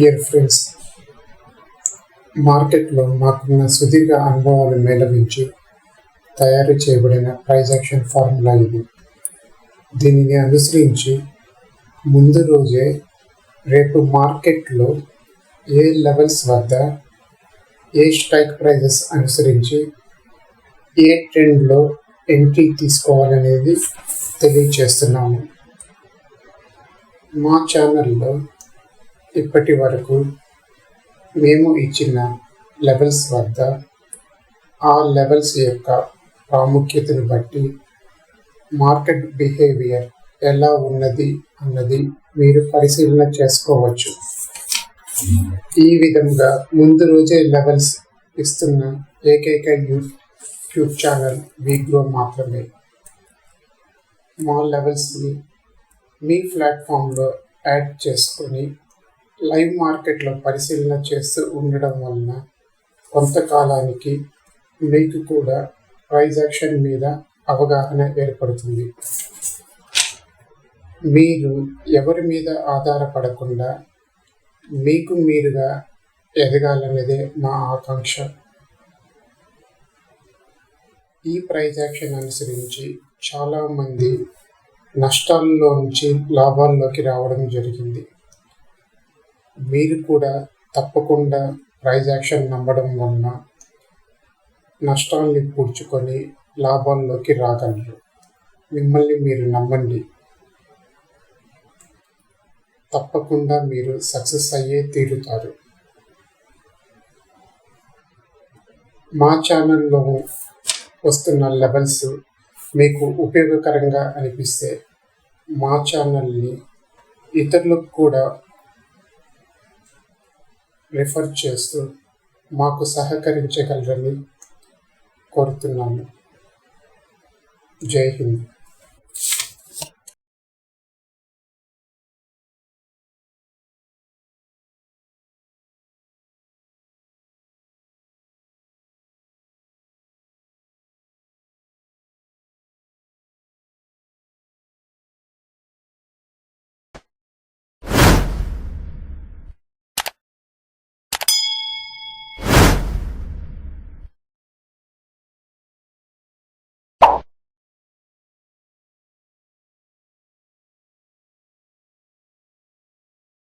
Dear friends, మార్కెట్లో మాకున్న సుదీర్ఘ అనుభవాలు మేళవించి తయారు చేయబడిన ప్రైస్ యాక్షన్ ఫార్ములా ఇది. దీనిని అనుసరించి ముందు రోజే రేపు మార్కెట్లో ఏ లెవెల్స్ వద్ద ఏ స్ట్రైక్ ప్రైజెస్ అనుసరించి ఏ ట్రెండ్లో ఎంట్రీ తీసుకోవాలనేది తెలియచేస్తున్నాము. మా ఛానల్లో ఇప్పటి వరకు మేము ఇచ్చిన లెవెల్స్ వద్ద ఆ లెవెల్స్ యొక్క ప్రాముఖ్యతను బట్టి మార్కెట్ బిహేవియర్ ఎలా ఉన్నది అన్నది మీరు పరిశీలన చేసుకోవచ్చు. ఈ విధంగా ముందు రోజే లెవెల్స్ ఇస్తున్న ఏకైక యూట్యూబ్ ఛానల్ వీగ్రో మాత్రమే. మా లెవెల్స్ని మీ ప్లాట్ఫామ్లో యాడ్ చేసుకొని లైవ్ మార్కెట్లో పరిశీలన చేస్తూ ఉండడం వలన కొంతకాలానికి మీకు కూడా ప్రైస్ యాక్షన్ మీద అవగాహన ఏర్పడుతుంది. మీరు ఎవరి మీద ఆధారపడకుండా మీకు మీరుగా ఎదగాలనేదే మా ఆకాంక్ష. ఈ ప్రైస్ యాక్షన్ అనుసరించి చాలామంది నష్టాల్లో నుంచి లాభాల్లోకి రావడం జరిగింది. మీరు కూడా తప్పకుండా ప్రైస్ యాక్షన్ నమ్మడం వలన నష్టాల్ని పూడ్చుకొని లాభాల్లోకి రాగలరు. మిమ్మల్ని మీరు నమ్మండి, తప్పకుండా మీరు సక్సెస్ అయ్యే తీరుతారు. మా ఛానల్లో వస్తున్న లెవెల్స్ మీకు ఉపయోగకరంగా అనిపిస్తే మా ఛానల్ని ఇతరులకు కూడా రిఫర్ చేస్తూ మాకు సహకరించగలరని కోరుతున్నాను. జై హింద్.